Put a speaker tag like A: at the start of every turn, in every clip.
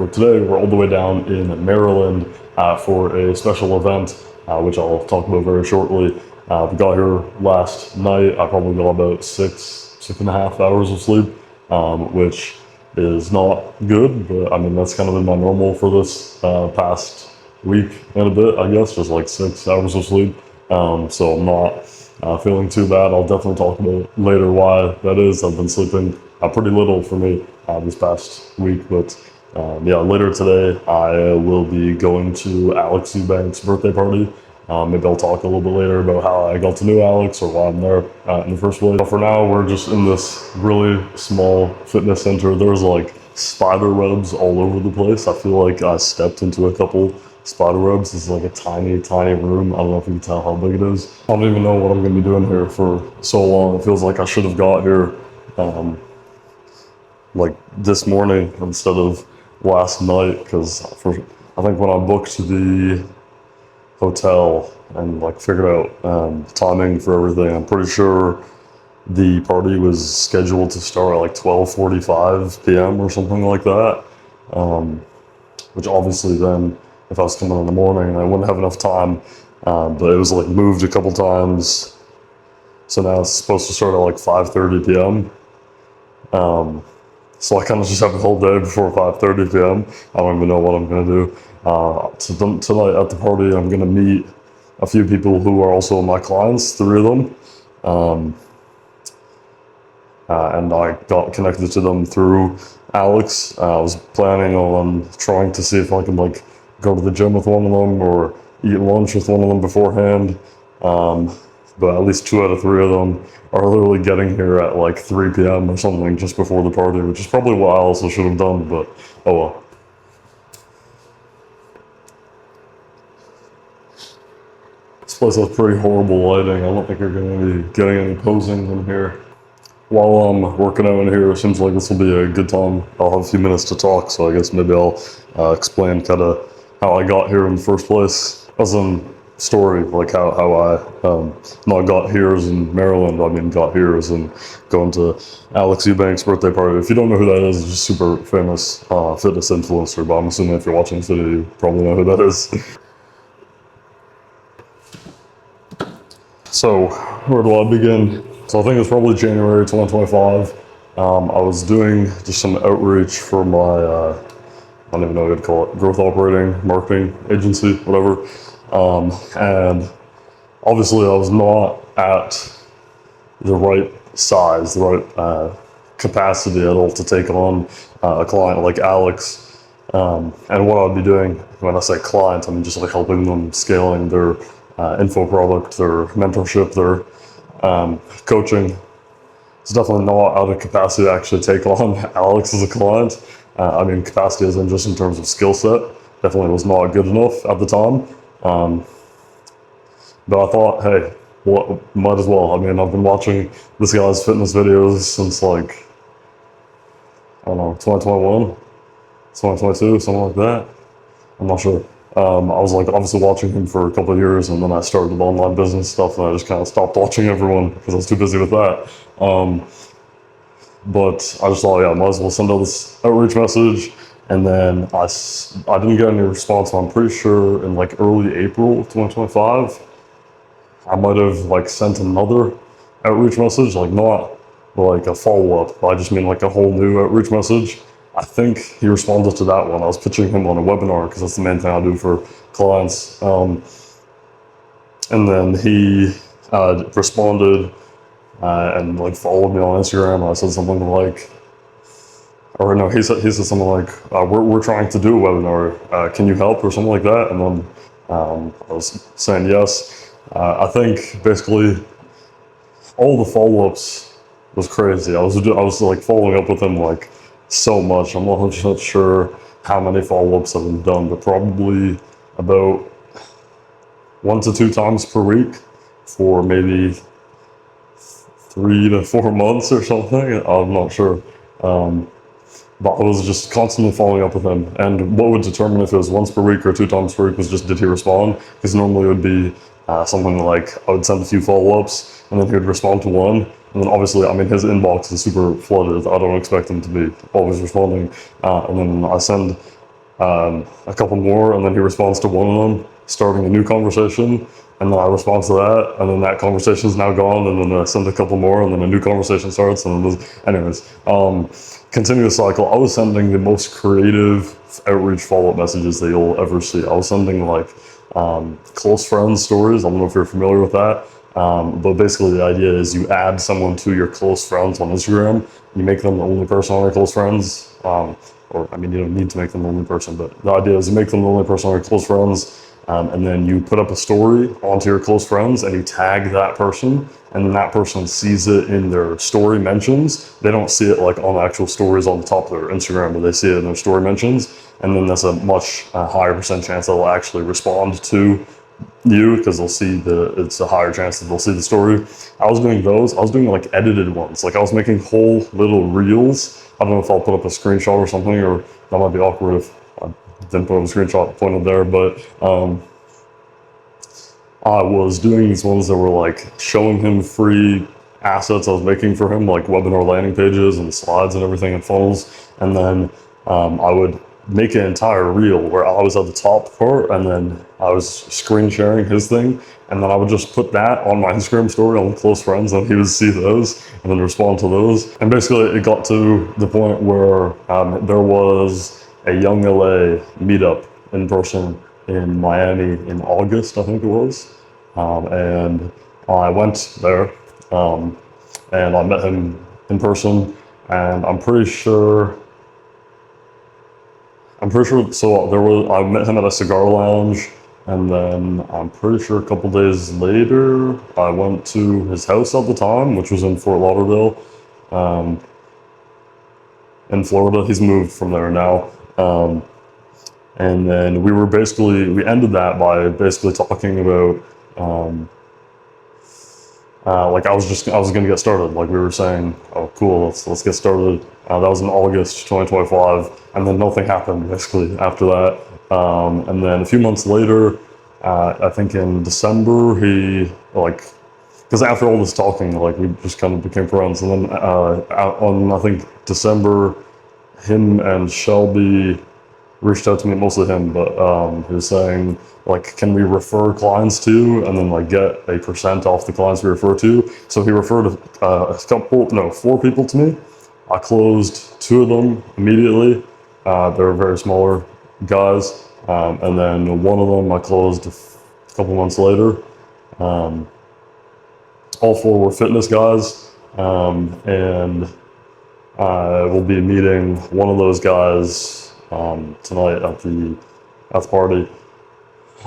A: Today, we're all the way down in Maryland for a special event, which I'll talk about very shortly. We got here last night. I probably got about 6.5 hours of sleep, which is not good, but I mean, that's kind of been my normal for this past week and a bit, I guess, just like 6 hours of sleep. So I'm not feeling too bad. I'll definitely talk about later why that is. I've been sleeping pretty little for me this past week, but yeah, later today I will be going to Alex Eubanks' birthday party. Maybe I'll talk a little bit later about how I got to know Alex or why I'm there in the first place. But for now, we're just in this really small fitness center. There's like spider webs all over the place. I feel like I stepped into a couple spider webs. This is like a tiny, tiny room. I don't know if you can tell how big it is. I don't even know what I'm going to be doing here for so long. It feels like I should have got here like this morning instead of last night, because I think when I booked the hotel and like figured out timing for everything, I'm pretty sure the party was scheduled to start at like 12:45 p.m. or something like that, which obviously then if I was coming in the morning I wouldn't have enough time, but it was like moved a couple times, so now it's supposed to start at like 5:30 p.m. So I kind of just have the whole day before 5:30 p.m. I don't even know what I'm going to do. Tonight at the party, I'm going to meet a few people who are also my clients, 3 of them. And I got connected to them through Alex. I was planning on trying to see if I could like go to the gym with one of them or eat lunch with one of them beforehand. But at least 2 out of 3 of them are literally getting here at like 3 p.m. or something just before the party, which is probably what I also should have done, but oh well. This place has pretty horrible lighting. I don't think you're going to be getting any posing in here. While I'm working out in here, it seems like this will be a good time. I'll have a few minutes to talk, so I guess maybe I'll explain kind of how I got here in the first place. As in story, like how I not got here as in Maryland, I mean got here as in going to Alex Eubanks' birthday party. If you don't know who that is, he's just super famous fitness influencer, but I'm assuming if you're watching this video, you probably know who that is. So, where do I begin? So I think it's probably January 2025. I was doing just some outreach for my, I don't even know what to call it, growth operating marketing agency, whatever. And obviously I was not at the right size, the right capacity at all to take on a client like Alex. And what I'd be doing when I say client, I mean just like helping them scaling their info product, their mentorship, their coaching. It's definitely not out of capacity to actually take on Alex as a client. I mean capacity as in just in terms of skill set, definitely was not good enough at the time. But I thought, hey, might as well. I mean, I've been watching this guy's fitness videos since like, I don't know, 2021, 2022, something like that. I'm not sure. I was like obviously watching him for a couple of years, and then I started the online business stuff, and I just kind of stopped watching everyone because I was too busy with that. But I just thought, yeah, I might as well send out this outreach message. And then I didn't get any response. So I'm pretty sure in like early April 2025, I might have like sent another outreach message, like not like a follow-up, but I just mean like a whole new outreach message. I think he responded to that one. I was pitching him on a webinar because that's the main thing I do for clients. And then he responded and like followed me on Instagram. I said something like, or no, he said something like, we're trying to do a webinar, can you help, or something like that. And then I was saying yes. I think basically all the follow-ups was crazy. I was like following up with him like so much. I'm not 100% sure how many follow-ups have been done, but probably about 1 to 2 times per week for maybe 3 to 4 months or something. I'm not sure. But I was just constantly following up with him. And what would determine if it was once per week or 2 times per week was just, did he respond? Because normally it would be something like I would send a few follow-ups and then he would respond to one. And then obviously, I mean, his inbox is super flooded. I don't expect him to be always responding. And then I send a couple more, and then he responds to one of them, starting a new conversation, and then I respond to that, and then that conversation is now gone, and then I send a couple more, and then a new conversation starts, and then anyways, continuous cycle. I was sending the most creative outreach follow-up messages that you'll ever see. I was sending like close friends stories. I don't know if you're familiar with that. But basically the idea is you add someone to your close friends on Instagram, you make them the only person on your close friends, or I mean, you don't need to make them the only person, but the idea is you make them the only person on your close friends, and then you put up a story onto your close friends and you tag that person, and then that person sees it in their story mentions. They don't see it like on actual stories on the top of their Instagram, but they see it in their story mentions, and then there's a much higher percent chance they'll actually respond to you, because they'll see it's a higher chance that they'll see the story. I was doing those. I was doing like edited ones. Like I was making whole little reels. I don't know if I'll put up a screenshot or something, or that might be awkward if I didn't put up a screenshot pointed there, but I was doing these ones that were like showing him free assets I was making for him, like webinar landing pages and slides and everything and funnels. And then I would make an entire reel where I was at the top part, and then I was screen sharing his thing, and then I would just put that on my Instagram story on close friends, and he would see those and then respond to those. And basically it got to the point where there was a Young LA meetup in person in Miami in August, I think it was, and I went there, and I met him in person, and I'm pretty sure, so I met him at a cigar lounge, and then I'm pretty sure a couple days later, I went to his house at the time, which was in Fort Lauderdale, in Florida. He's moved from there now. And then we ended that by basically talking about, like I was going to get started. Like we were saying, oh cool, let's get started. That was in August 2025, and then nothing happened basically after that. And then a few months later, I think in December, because after all this talking, like we just kind of became friends. And then on I think December, him and Shelby reached out to me, mostly him, but he was saying, like, can we refer clients to, and then like get a percent off the clients we refer to. So he referred 4 people to me. I closed 2 of them immediately. They were very smaller guys, and then one of them I closed a couple months later. All 4 were fitness guys, and I will be meeting one of those guys tonight at the party.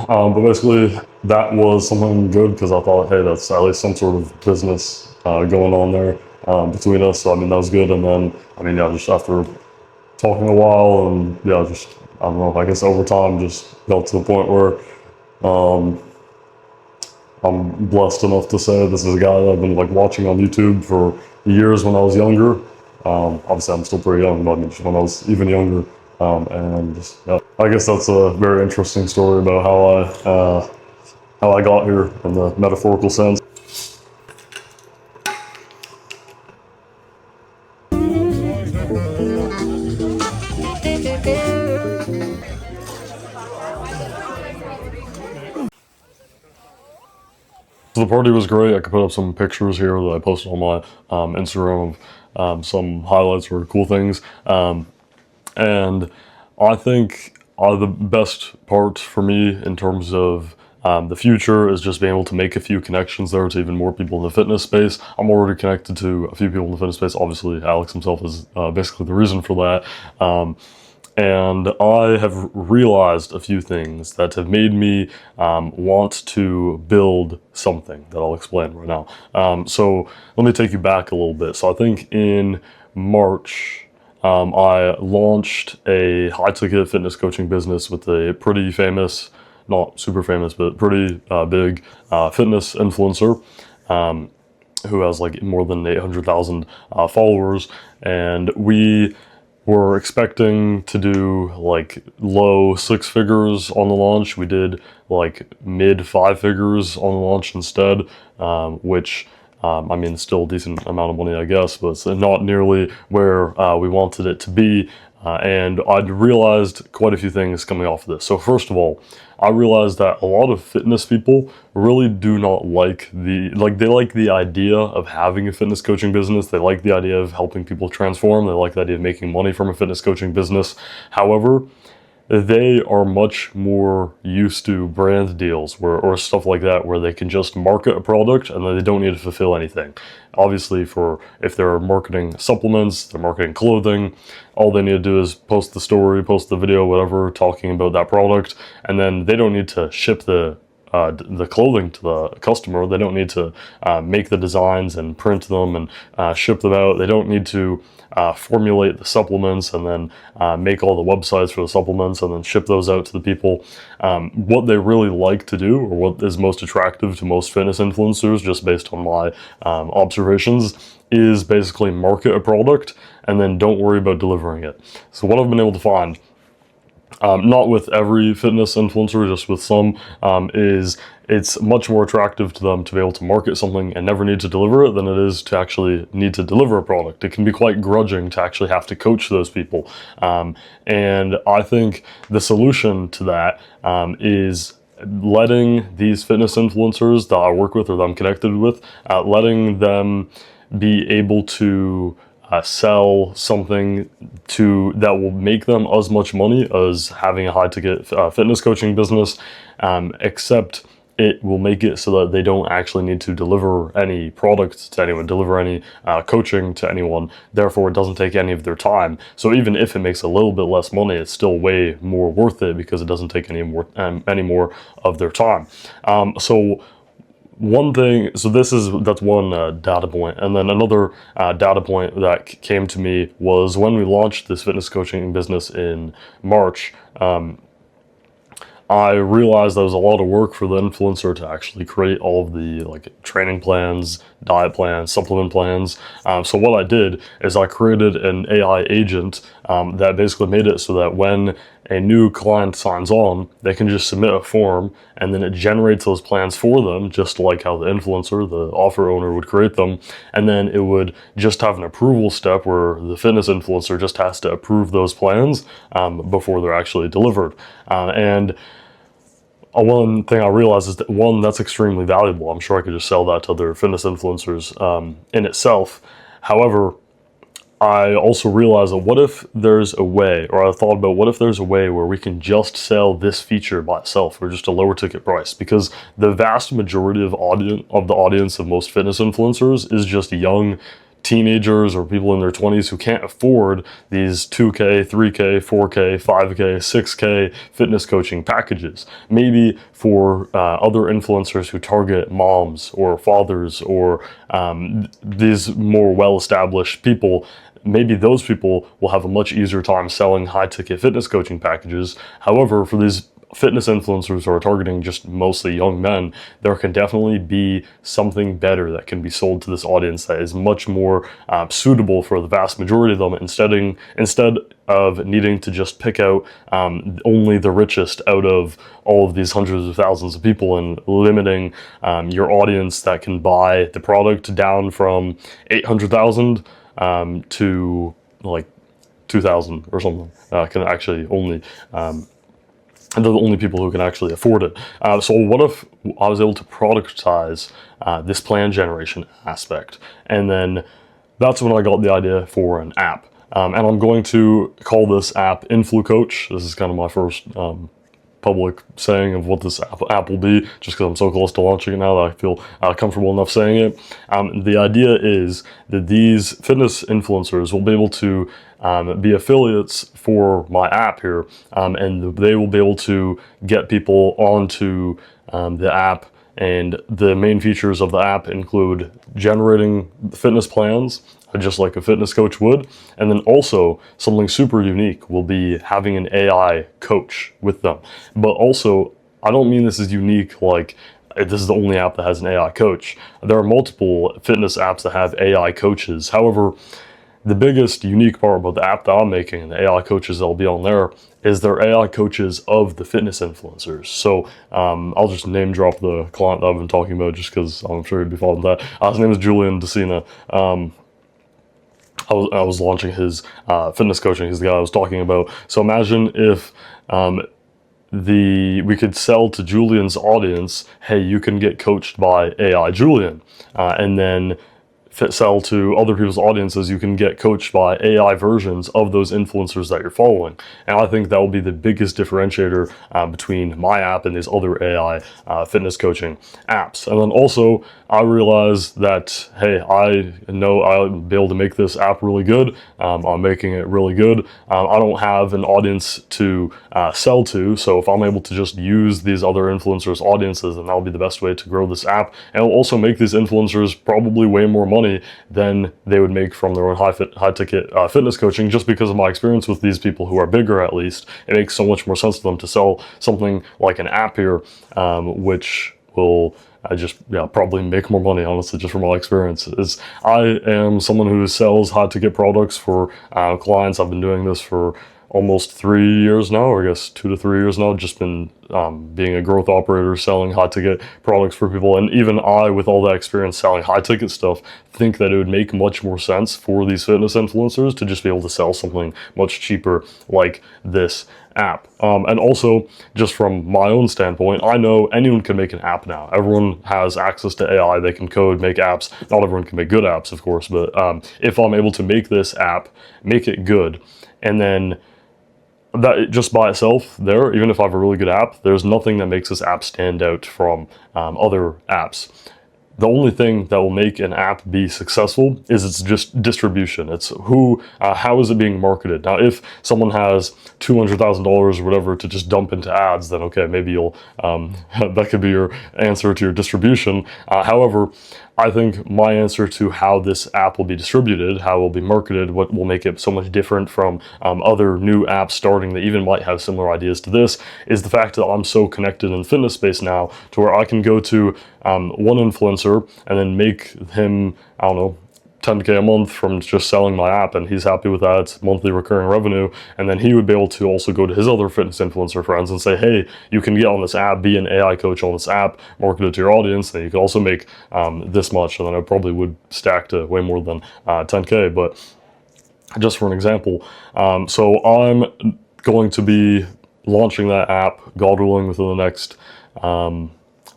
A: But basically, that was something good, because I thought, hey, that's at least some sort of business going on there between us. So I mean, that was good. And then just after talking a while, and I don't know, I guess over time, just got to the point where I'm blessed enough to say this is a guy that I've been like watching on YouTube for years when I was younger. Obviously, I'm still pretty young, but just when I was even younger. And I guess that's a very interesting story about how I got here in the metaphorical sense. So the party was great. I could put up some pictures here that I posted on my Instagram of some highlights or cool things. And I think the best part for me in terms of the future is just being able to make a few connections there to even more people in the fitness space. I'm already connected to a few people in the fitness space. Obviously, Alex himself is basically the reason for that. And I have realized a few things that have made me want to build something that I'll explain right now. So let me take you back a little bit. So I think in March, I launched a high-ticket fitness coaching business with a pretty famous, not super famous, but pretty big fitness influencer who has like more than 800,000 followers. And we were expecting to do like low 6 figures on the launch. We did like mid 5 figures on the launch instead, which still a decent amount of money, I guess, but it's not nearly where we wanted it to be. And I'd realized quite a few things coming off of this. So first of all, I realized that a lot of fitness people really do not like they like the idea of having a fitness coaching business. They like the idea of helping people transform. They like the idea of making money from a fitness coaching business. However, they are much more used to brand deals or stuff like that, where they can just market a product and then they don't need to fulfill anything. Obviously, for if they're marketing supplements, they're marketing clothing, all they need to do is post the story, post the video, whatever, talking about that product, and then they don't need to ship the clothing to the customer. They don't need to make the designs and print them and ship them out. They don't need to formulate the supplements and then make all the websites for the supplements and then ship those out to the people. What they really like to do, or what is most attractive to most fitness influencers, just based on my observations, is basically market a product and then don't worry about delivering it. So what I've been able to find, not with every fitness influencer, just with some, is it's much more attractive to them to be able to market something and never need to deliver it than it is to actually need to deliver a product. It can be quite grudging to actually have to coach those people. And I think the solution to that is letting these fitness influencers that I work with or that I'm connected with, letting them be able to sell something that will make them as much money as having a high ticket fitness coaching business, except it will make it so that they don't actually need to deliver any product to anyone, deliver any coaching to anyone. Therefore, it doesn't take any of their time. So even if it makes a little bit less money, it's still way more worth it because it doesn't take any more of their time. One thing, so that's one data point, and then another data point that came to me was when we launched this fitness coaching business in March. I realized that was a lot of work for the influencer to actually create all of the training plans, diet plans, supplement plans. So what I did is I created an AI agent that basically made it so that when a new client signs on, they can just submit a form and then it generates those plans for them, just like how the influencer, the offer owner, would create them. And then it would just have an approval step where the fitness influencer just has to approve those plans before they're actually delivered. And one thing I realized is that, one, that's extremely valuable. I'm sure I could just sell that to other fitness influencers in itself. However, I also realized that what if there's a way, or I thought about what if there's a way where we can just sell this feature by itself for just a lower ticket price? Because the vast majority of the audience of most fitness influencers is just young teenagers or people in their 20s who can't afford these 2K, 3K, 4K, 5K, 6K fitness coaching packages. Maybe for other influencers who target moms or fathers or these more well-established people, maybe those people will have a much easier time selling high-ticket fitness coaching packages. However, for these fitness influencers who are targeting just mostly young men, there can definitely be something better that can be sold to this audience that is much more suitable for the vast majority of them, instead of needing to just pick out only the richest out of all of these hundreds of thousands of people and limiting your audience that can buy the product down from 800,000 to like 2,000 or something. Can actually only and they're the only people who can actually afford it. So what if I was able to productize this plan generation aspect? And then that's when I got the idea for an app. And I'm going to call this app InfluCoach. This is kind of my first public saying of what this app will be, just because I'm so close to launching it now that I feel comfortable enough saying it. The idea is that these fitness influencers will be able to be affiliates for my app here, and they will be able to get people onto the app. And the main features of the app include generating fitness plans, just like a fitness coach would. And then also something super unique will be having an AI coach with them. But also, I don't mean this is unique like this is the only app that has an AI coach. There are multiple fitness apps that have AI coaches. However, the biggest unique part about the app that I'm making and the AI coaches that will be on there is they're AI coaches of the fitness influencers. So I'll just name drop the client that I've been talking about just because I'm sure he'd be following that. His name is Julian Decina. I was launching his fitness coaching. He's the guy I was talking about. So imagine if we could sell to Julian's audience, hey, you can get coached by AI Julian, and then sell to other people's audiences, you can get coached by AI versions of those influencers that you're following. And I think that will be the biggest differentiator between my app and these other AI fitness coaching apps. And then also, I realized that, hey, I know I'll be able to make this app really good. I'm making it really good. I don't have an audience to sell to, so if I'm able to just use these other influencers' audiences, then that'll be the best way to grow this app. And it'll also make these influencers probably way more money than they would make from their own high ticket fitness coaching, just because of my experience with these people who are bigger. At least it makes so much more sense to them to sell something like an app here, which will probably make more money, honestly, just from my experience. I am someone who sells high ticket products for clients. I've been doing this for almost 3 years now, or I guess 2 to 3 years now. Just been being a growth operator, selling high ticket products for people. And even I, with all that experience selling high ticket stuff, think that it would make much more sense for these fitness influencers to just be able to sell something much cheaper like this app. And also, just from my own standpoint, I know anyone can make an app now. Everyone has access to AI. They can code, make apps. Not everyone can make good apps, of course, but if I'm able to make this app, make it good, and then that just by itself there, even if I have a really good app, there's nothing that makes this app stand out from other apps. The only thing that will make an app be successful is its just distribution. It's how is it being marketed? Now, if someone has $200,000 or whatever to just dump into ads, then okay, maybe you'll that could be your answer to your distribution. However, I think my answer to how this app will be distributed, how it will be marketed, what will make it so much different from other new apps starting that even might have similar ideas to this, is the fact that I'm so connected in the fitness space now to where I can go to one influencer and then make him, I don't know, 10K a month from just selling my app, and he's happy with that. It's monthly recurring revenue. And then he would be able to also go to his other fitness influencer friends and say, hey, you can get on this app, be an AI coach on this app, market it to your audience, and you can also make this much. And then I probably would stack to way more than 10K. But just for an example, so I'm going to be launching that app, God willing, within the next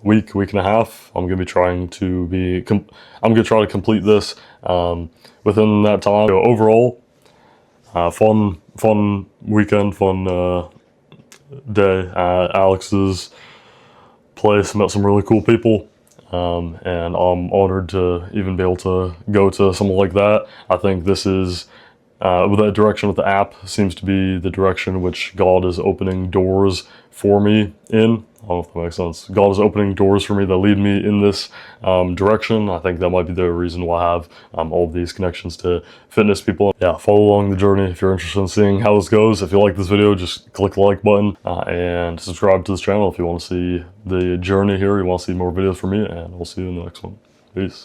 A: week and a half. I'm going to try to complete this within that time. So overall, fun weekend, fun day at Alex's place. Met some really cool people, and I'm honored to even be able to go to something like that. I think this is with that direction with the app seems to be the direction which God is opening doors for me in. I don't know if that makes sense. God is opening doors for me that lead me in this direction. I think that might be the reason why I have all of these connections to fitness people. Yeah, follow along the journey if you're interested in seeing how this goes. If you like this video, just click the like button and subscribe to this channel if you want to see the journey here. You want to see more videos from me, and we'll see you in the next one. Peace.